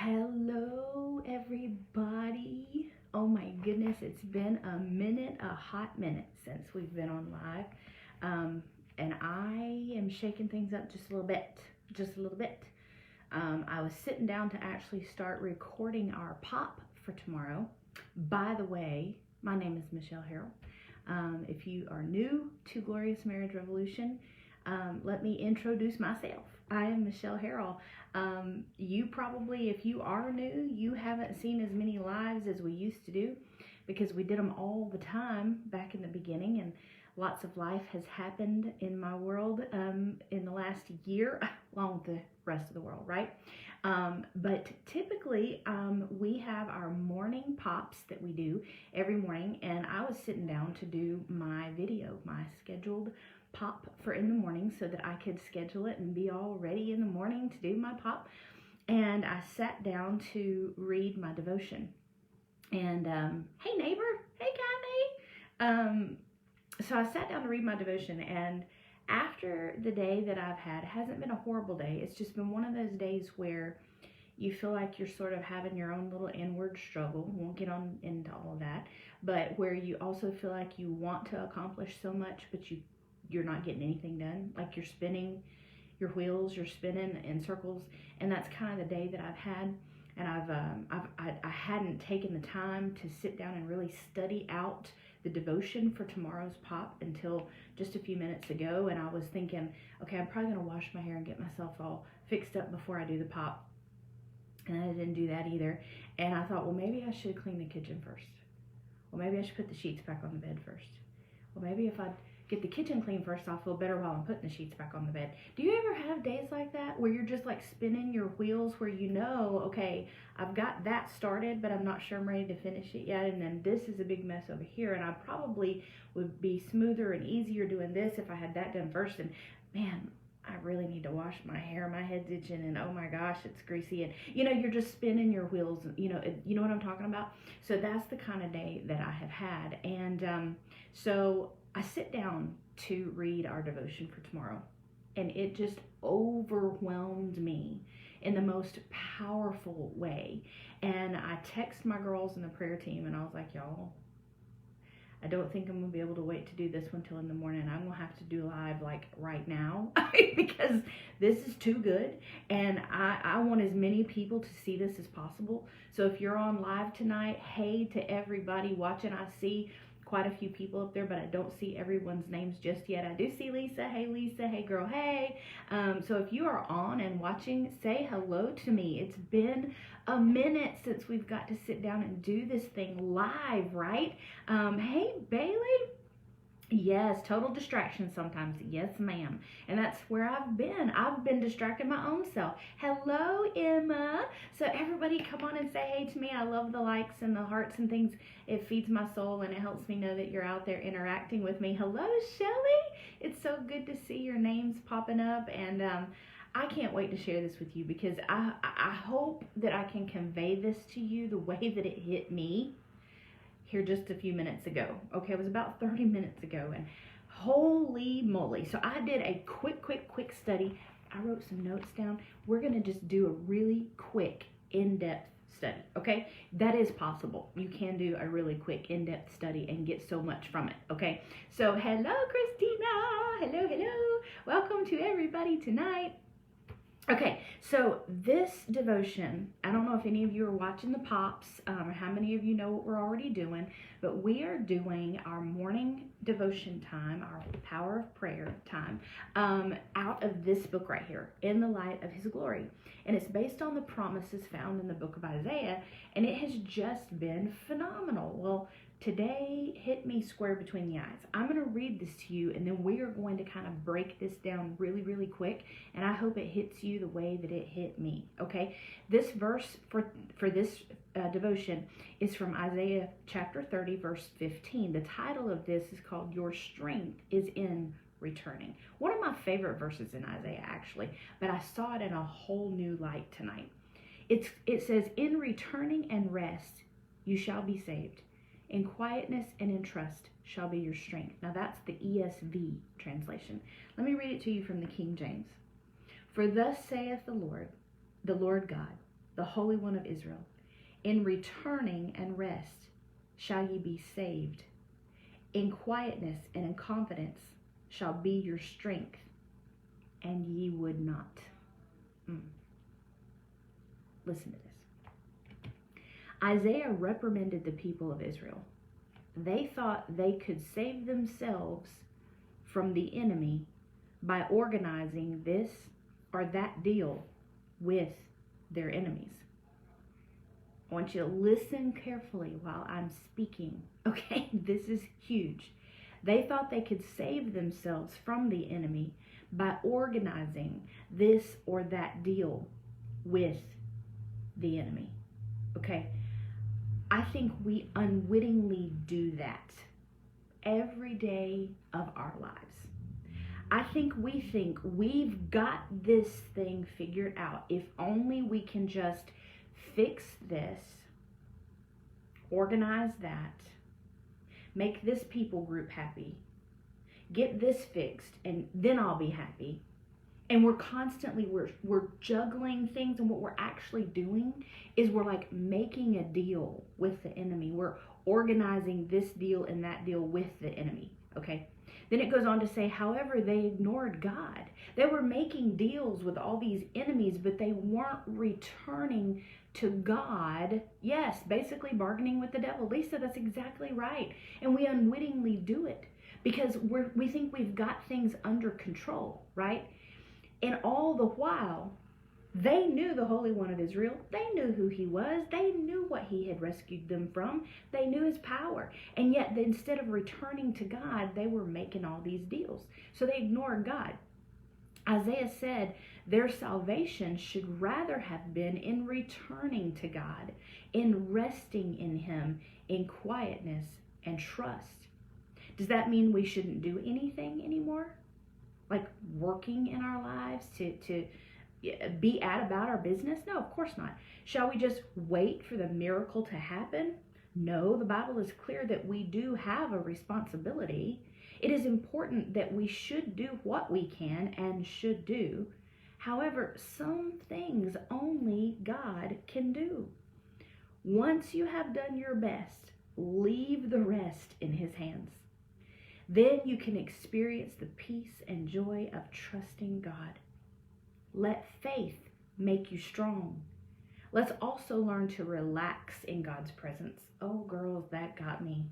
Hello, everybody. Oh my goodness, it's been a hot minute since we've been on live. And I am shaking things up just a little bit. I was sitting down to actually start recording our pop for tomorrow. By the way, my name is Michelle Harrell. If you are new to Glorious Marriage Revolution, let me introduce myself. I am Michelle Harrell. You probably, if you are new, you haven't seen as many lives as we used to do because we did them all the time back in the beginning, and lots of life has happened in my world in the last year, along with the rest of the world, right? But typically we have our morning pops that we do every morning, and I was sitting down to do my video, my scheduled pop for in the morning, so that I could schedule it and be all ready in the morning to do my pop. And I sat down to read my devotion. And hey neighbor, hey Kathy. So I sat down to read my devotion, and after the day that I've had, it hasn't been a horrible day. It's just been one of those days where you feel like you're sort of having your own little inward struggle. Won't get on into all of that, but where you also feel like you want to accomplish so much, but you're not getting anything done. Like you're spinning your wheels, you're spinning in circles, and that's kind of the day that I've had. And I hadn't taken the time to sit down and really study out the devotion for tomorrow's pop until just a few minutes ago. And I was thinking, okay, I'm probably gonna wash my hair and get myself all fixed up before I do the pop. And I didn't do that either. And I thought, well, maybe I should clean the kitchen first. Well, maybe I should put the sheets back on the bed first. Well, maybe if I get the kitchen clean first, I'll feel better while I'm putting the sheets back on the bed. Do you ever have days like that where you're just like spinning your wheels, where you know, okay, I've got that started, but I'm not sure I'm ready to finish it yet, and then this is a big mess over here, and I probably would be smoother and easier doing this if I had that done first, and man, I really need to wash my hair, my head's itching, and oh my gosh, it's greasy, and you're just spinning your wheels, you know what I'm talking about? So that's the kind of day that I have had. And so I sit down to read our devotion for tomorrow, and it just overwhelmed me in the most powerful way. And I text my girls in the prayer team, and I was like, y'all, I don't think I'm gonna be able to wait to do this one till in the morning. I'm gonna have to do live like right now because this is too good, and I want as many people to see this as possible. So if you're on live tonight, hey to everybody watching. I see quite a few people up there, but I don't see everyone's names just yet. I do see Lisa. Hey Lisa, hey girl, hey. So if you are on and watching, say hello to me. It's been a minute since we've got to sit down and do this thing live, right? Hey Bailey. Yes, total distraction sometimes. Yes, ma'am. And that's where I've been. I've been distracting my own self. Hello, Emma. So everybody come on and say hey to me. I love the likes and the hearts and things. It feeds my soul, and it helps me know that you're out there interacting with me. Hello, Shelly. It's so good to see your names popping up, and I can't wait to share this with you because I hope that I can convey this to you the way that it hit me here just a few minutes ago. Okay, it was about 30 minutes ago, and holy moly. So I did a quick study. I wrote some notes down. We're gonna just do a really quick in-depth study, okay? That is possible. You can do a really quick in-depth study and get so much from it, okay? So hello, Christina. Hello. Welcome to everybody tonight. Okay, so this devotion, I don't know if any of you are watching the pops, or how many of you know what we're already doing, but we are doing our morning devotion time, our power of prayer time, out of this book right here, In the Light of His Glory. And it's based on the promises found in the book of Isaiah, and it has just been phenomenal. Well, today hit me square between the eyes. I'm going to read this to you, and then we are going to kind of break this down really quick, and I hope it hits you the way that it hit me, okay? This verse for this devotion is from Isaiah chapter 30, verse 15. The title of this is called Your Strength is in Returning. One of my favorite verses in Isaiah, actually, but I saw it in a whole new light tonight. It says, in returning and rest, you shall be saved. In quietness and in trust shall be your strength. Now that's the ESV translation. Let me read it to you from the King James. For thus saith the Lord God, the Holy One of Israel. In returning and rest shall ye be saved. In quietness and in confidence shall be your strength, and ye would not. Listen to this. Isaiah reprimanded the people of Israel. They thought they could save themselves from the enemy by organizing this or that deal with their enemies. I want you to listen carefully while I'm speaking. Okay, this is huge. They thought they could save themselves from the enemy by organizing this or that deal with the enemy. Okay, I think we unwittingly do that every day of our lives. I think we've got this thing figured out. If only we can just fix this, organize that, make this people group happy, get this fixed, and then I'll be happy. And we're constantly, we're juggling things, and what we're actually doing is we're like making a deal with the enemy. We're organizing this deal and that deal with the enemy, okay? Then it goes on to say, however, they ignored God. They were making deals with all these enemies, but they weren't returning to God. Yes, basically bargaining with the devil. Lisa, that's exactly right. And we unwittingly do it because we think we've got things under control, right? And all the while, they knew the Holy One of Israel. They knew who he was. They knew what he had rescued them from. They knew his power. And yet, instead of returning to God, they were making all these deals. So they ignored God. Isaiah said their salvation should rather have been in returning to God, in resting in him, in quietness and trust. Does that mean we shouldn't do anything anymore? Like working in our lives to be about our business? No, of course not. Shall we just wait for the miracle to happen? No, the Bible is clear that we do have a responsibility. It is important that we should do what we can and should do. However, some things only God can do. Once you have done your best, leave the rest in his hands. Then you can experience the peace and joy of trusting God. Let faith make you strong. Let's also learn to relax in God's presence. Oh, girls, that got me.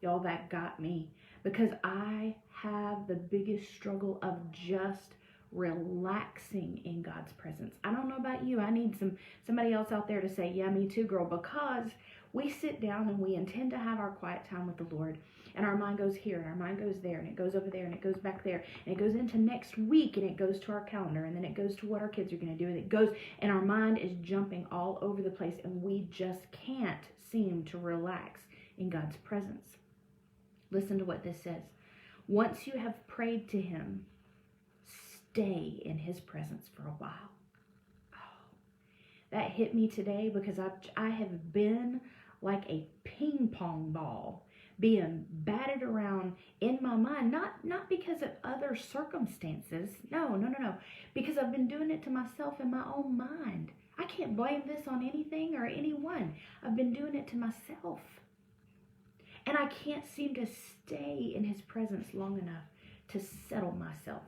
Y'all, that got me. Because I have the biggest struggle of just relaxing in God's presence. I don't know about you. I need somebody else out there to say, yeah, me too, girl. Because we sit down and we intend to have our quiet time with the Lord. And our mind goes here, and our mind goes there, and it goes over there, and it goes back there, and it goes into next week, and it goes to our calendar, and then it goes to what our kids are going to do, and it goes, and our mind is jumping all over the place, and we just can't seem to relax in God's presence. Listen to what this says. Once you have prayed to him, stay in his presence for a while. Oh, that hit me today because I have been like a ping pong ball being batted around in my mind, not because of other circumstances. No. Because I've been doing it to myself in my own mind. I can't blame this on anything or anyone. I've been doing it to myself. And I can't seem to stay in his presence long enough to settle myself.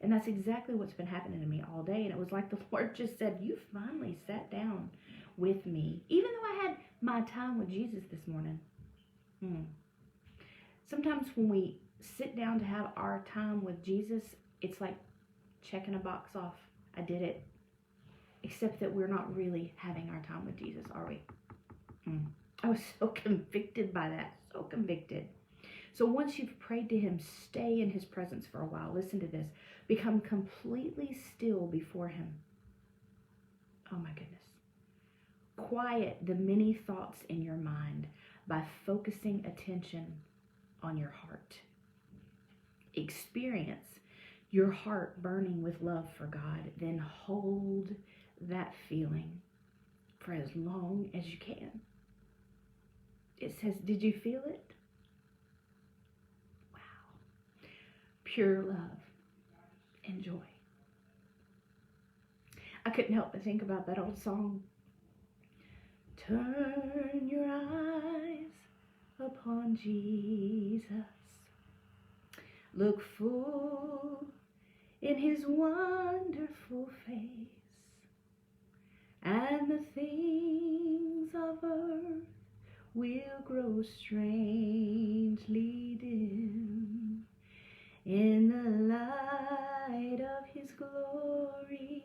And that's exactly what's been happening to me all day. And it was like the Lord just said, you finally sat down with me. Even though I had my time with Jesus this morning. Sometimes when we sit down to have our time with Jesus, it's like checking a box off. I did it. Except that we're not really having our time with Jesus, are we? I was so convicted by that. So convicted. So once you've prayed to him, stay in his presence for a while. Listen to this. Become completely still before him. Oh my goodness. Quiet the many thoughts in your mind by focusing attention on your heart. Experience your heart burning with love for God. Then hold that feeling for as long as you can. It says, did you feel it? Wow. Pure love and joy. I couldn't help but think about that old song, Turn your eyes upon Jesus. Look full in his wonderful face, and the things of earth will grow strangely dim in the light of his glory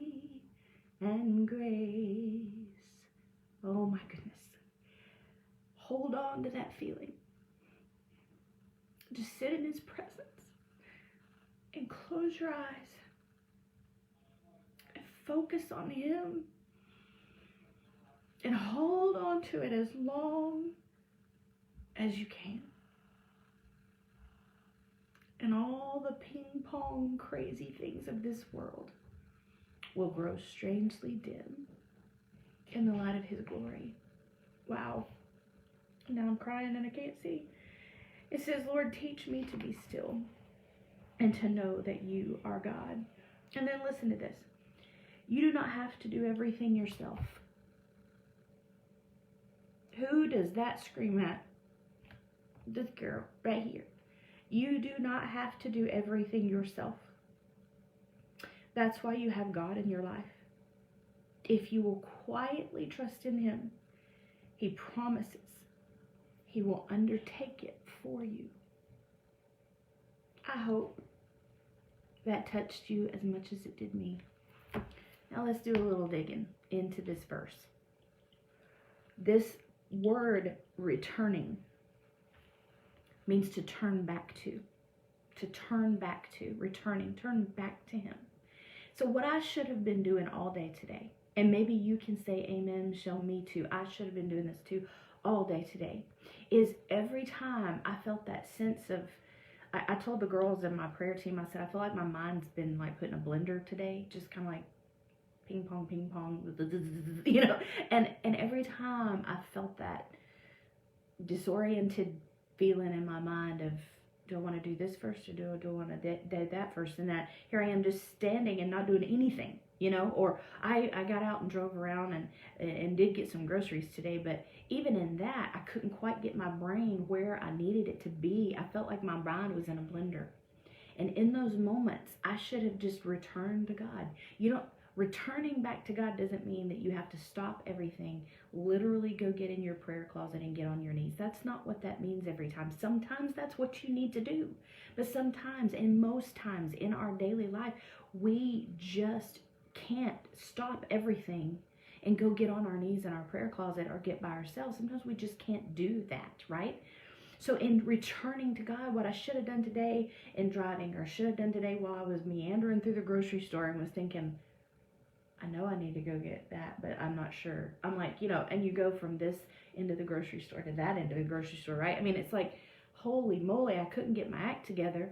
and grace. Oh my goodness. Hold on to that feeling. Just sit in his presence and close your eyes and focus on him and hold on to it as long as you can. And all the ping pong crazy things of this world will grow strangely dim in the light of his glory. Wow. Now I'm crying and I can't see. It says, Lord, teach me to be still and to know that you are God. And then listen to this. You do not have to do everything yourself. Who does that scream at? This girl right here. You do not have to do everything yourself. That's why you have God in your life. If you will quietly trust in him, he promises he will undertake it for you. I hope that touched you as much as it did me. Now let's do a little digging into this verse. This word returning means to turn back to. To turn back to, returning, turn back to him. So what I should have been doing all day today, and maybe you can say amen, Michelle, me too. I should have been doing this too all day today, is every time I felt that sense of, I told the girls in my prayer team, I said, I feel like my mind's been like put in a blender today, just kind of like ping pong, you know, and every time I felt that disoriented feeling in my mind of, do I want to do this first, or do I want to do that first? And that here I am just standing and not doing anything, you know, or I got out and drove around and did get some groceries today, but even in that, I couldn't quite get my brain where I needed it to be. I felt like my mind was in a blender. And in those moments, I should have just returned to God. Returning back to God doesn't mean that you have to stop everything, literally go get in your prayer closet and get on your knees. That's not what that means every time. Sometimes that's what you need to do. But sometimes, and most times in our daily life, we just can't stop everything and go get on our knees in our prayer closet or get by ourselves. Sometimes we just can't do that, right? So in returning to God, what I should have done today in driving, or should have done today while I was meandering through the grocery store and was thinking, I know I need to go get that, but I'm not sure. I'm like, you know, and you go from this end of the grocery store to that end of the grocery store, right? I mean, it's like, holy moly, I couldn't get my act together.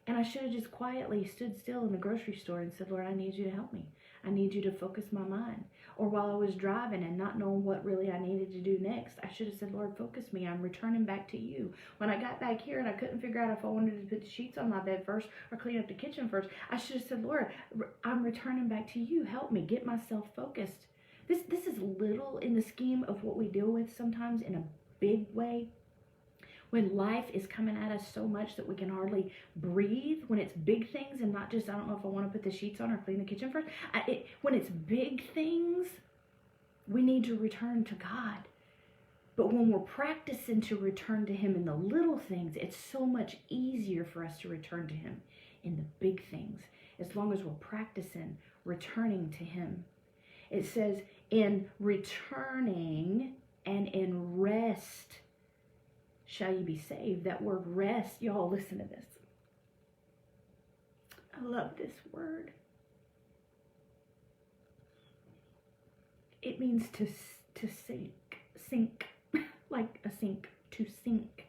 And I should have just quietly stood still in the grocery store and said, Lord, I need you to help me. I need you to focus my mind. Or while I was driving and not knowing what really I needed to do next, I should have said, Lord, focus me. I'm returning back to you. When I got back here and I couldn't figure out if I wanted to put the sheets on my bed first or clean up the kitchen first, I should have said, Lord, I'm returning back to you. Help me get myself focused. This is little in the scheme of what we deal with sometimes in a big way. When life is coming at us so much that we can hardly breathe, when it's big things and not just, I don't know if I want to put the sheets on or clean the kitchen first. When it's big things, we need to return to God. But when we're practicing to return to him in the little things, it's so much easier for us to return to him in the big things, as long as we're practicing returning to him. It says, in returning and in rest shall you be saved. That word rest, y'all listen to this. I love this word. It means to sink, like a sink, to sink.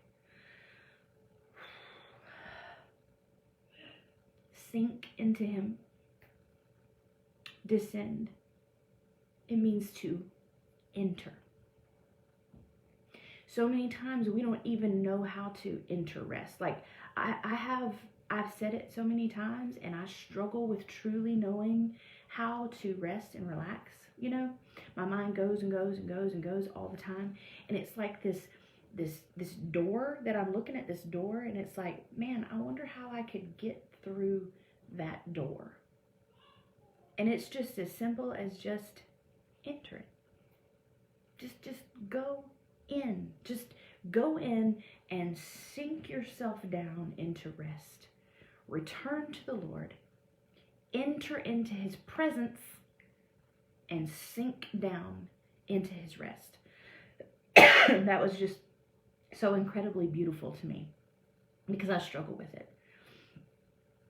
Sink into him. Descend. It means to enter. So many times we don't even know how to enter rest. Like I I've said it so many times, and I struggle with truly knowing how to rest and relax. You know, my mind goes and goes and goes and goes all the time, and it's like this door that I'm looking at, this door, and it's like, man, I wonder how I could get through that door. And it's just as simple as just enter it. Just go in. Just go in and sink yourself down into rest. Return to the Lord. Enter into his presence and sink down into his rest. That was just so incredibly beautiful to me because I struggle with it.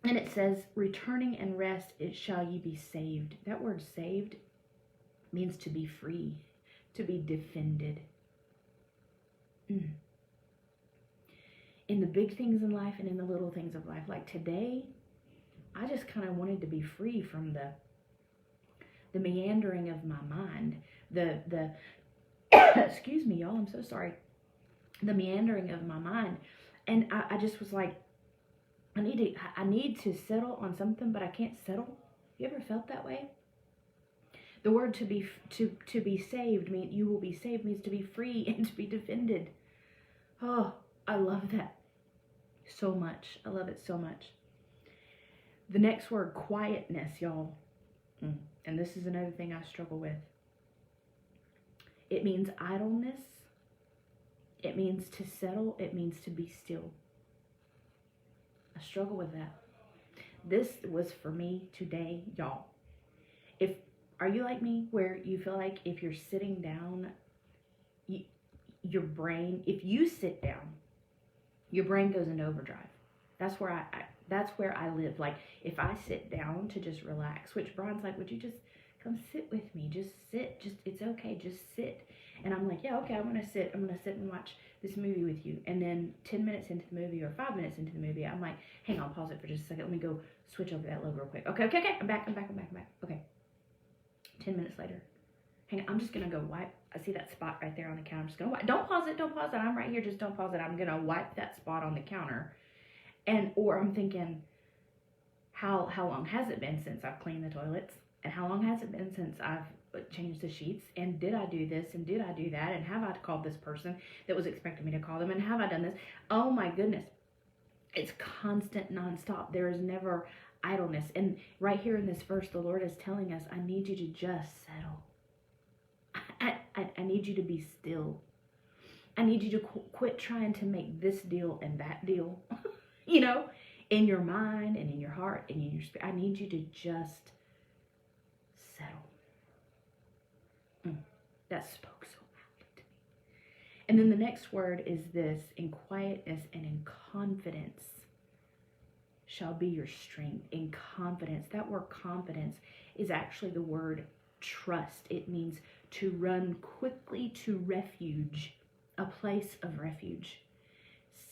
And it says, returning and rest, it shall ye be saved. That word saved means to be free, to be defended. In the big things in life and in the little things of life. Like today, I just kind of wanted to be free from the meandering of my mind. The excuse me, y'all, I'm so sorry. The meandering of my mind. And I just was like, I need to settle on something, but I can't settle. You ever felt that way? The word to be saved means you will be saved means to be free and to be defended. Oh, I love that so much. I love it so much. The next word, quietness, y'all. And this is another thing I struggle with. It means idleness. It means to settle. It means to be still. I struggle with that. This was for me today, y'all. Are you like me where you feel like if you're sitting down, your brain, if you sit down, your brain goes into overdrive. That's where I live. Like if I sit down to just relax, which Brian's like, would you just come sit with me? Just sit. It's okay. Just sit. And I'm like, yeah, okay, I'm going to sit and watch this movie with you. And then 10 minutes into the movie or 5 minutes into the movie, I'm like, hang on, pause it for just a second. Let me go switch over that logo real quick. Okay. I'm back. Okay. 10 minutes later. Hang on, I'm just going to go wipe. I see that spot right there on the counter. I'm just going to wipe. Don't pause it. I'm right here. Just don't pause it. I'm going to wipe that spot on the counter. Or I'm thinking, how long has it been since I've cleaned the toilets? And how long has it been since I've changed the sheets? And did I do this? And did I do that? And have I called this person that was expecting me to call them? And have I done this? Oh my goodness. It's constant, nonstop. There is never idleness. And right here in this verse, the Lord is telling us, I need you to just settle. I need you to be still. I need you to quit trying to make this deal and that deal, in your mind and in your heart and in your spirit. I need you to just settle. That spoke so loudly to me. And then the next word is this: in quietness and in confidence shall be your strength. In confidence. That word confidence is actually the word trust. It means to run quickly to refuge, a place of refuge.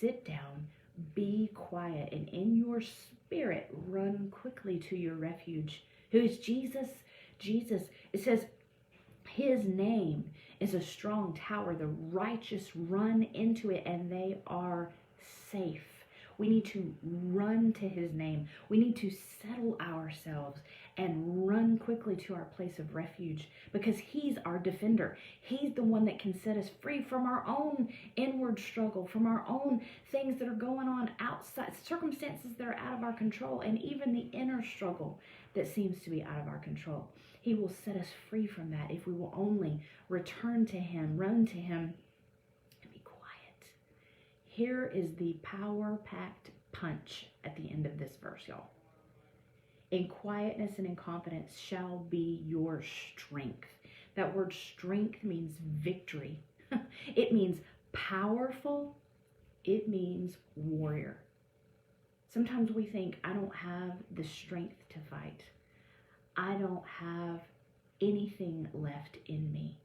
Sit down, be quiet, and in your spirit, run quickly to your refuge, who is Jesus. Jesus, it says, his name is a strong tower. The righteous run into it and they are safe. We need to run to his name. We need to settle ourselves and run quickly to our place of refuge because he's our defender. He's the one that can set us free from our own inward struggle, from our own things that are going on outside, circumstances that are out of our control, and even the inner struggle that seems to be out of our control. He will set us free from that if we will only return to him, run to him, and be quiet. Here is the power-packed punch at the end of this verse, y'all. In quietness and in confidence shall be your strength. That word strength means victory. It means powerful. It means warrior. Sometimes we think, I don't have the strength to fight. I don't have anything left in me.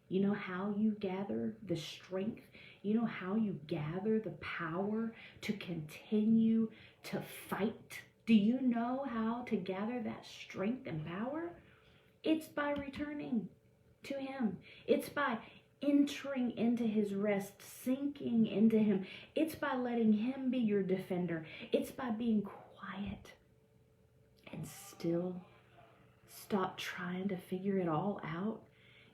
You know how you gather the strength? You know how you gather the power to continue to fight? Do you know how to gather that strength and power? It's by returning to him. It's by entering into his rest, sinking into him. It's by letting him be your defender. It's by being quiet and still. Stop trying to figure it all out.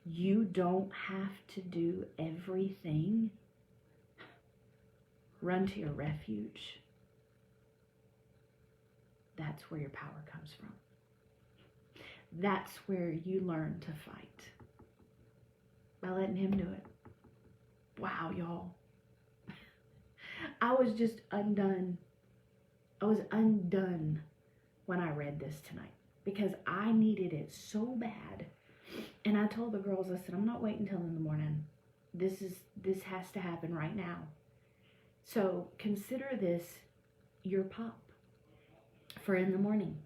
You don't have to do everything. Run to your refuge. That's where your power comes from. That's where you learn to fight. By letting him do it. Wow, y'all. I was just undone. I was undone when I read this tonight because I needed it so bad. And I told the girls, I said, I'm not waiting until in the morning. This has to happen right now. So consider this your pop for in the morning.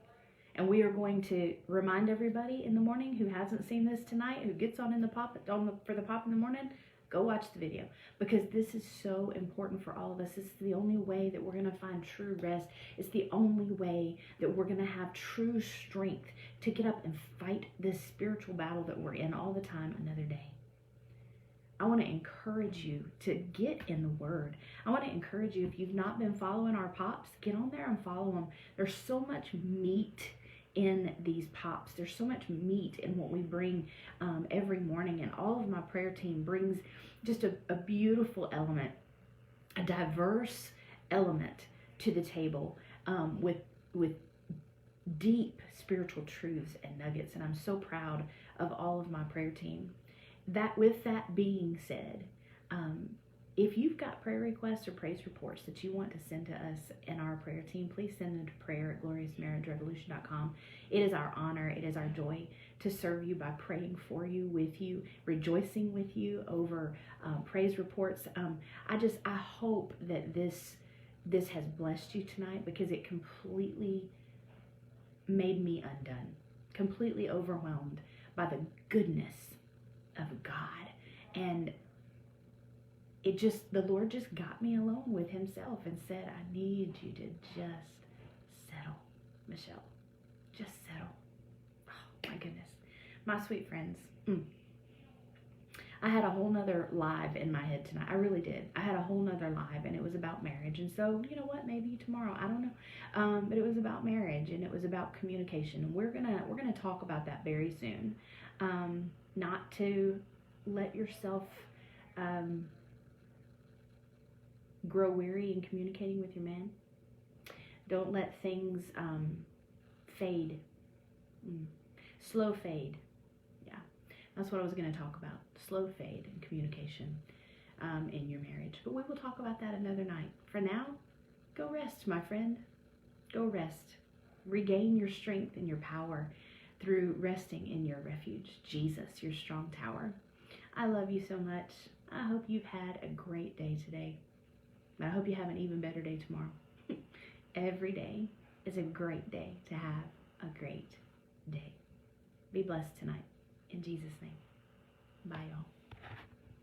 And we are going to remind everybody in the morning who hasn't seen this tonight, who gets on in the pop for the pop in the morning, go watch the video, because this is so important for all of us. This is the only way that we're going to find true rest. It's the only way that we're going to have true strength to get up and fight this spiritual battle that we're in all the time another day. I want to encourage you to get in the Word. I want to encourage you, if you've not been following our pops, get on there and follow them. There's so much meat in these pops. There's so much meat in what we bring every morning, and all of my prayer team brings just a beautiful element, a diverse element to the table with deep spiritual truths and nuggets, and I'm so proud of all of my prayer team. With that being said, if you've got prayer requests or praise reports that you want to send to us in our prayer team, please send them to prayer@gloriousmarriagerevolution.com. It is our honor, it is our joy to serve you by praying for you, with you, rejoicing with you over praise reports. I hope that this has blessed you tonight, because it completely made me undone, completely overwhelmed by the goodness of God. And the Lord just got me alone with himself and said, I need you to just settle, Michelle. Just settle. Oh my goodness. My sweet friends. I had a whole nother live in my head tonight. I really did. I had a whole nother live, and it was about marriage. And so, you know what? Maybe tomorrow. I don't know. But it was about marriage, and it was about communication. And we're gonna talk about that very soon. Not to let yourself grow weary in communicating with your man. Don't let things fade. Slow fade. Yeah, that's what I was going to talk about. Slow fade in communication in your marriage. But we will talk about that another night. For now, go rest, my friend. Go rest. Regain your strength and your power through resting in your refuge, Jesus, your strong tower. I love you so much. I hope you've had a great day today. I hope you have an even better day tomorrow. Every day is a great day to have a great day. Be blessed tonight. In Jesus' name. Bye, y'all.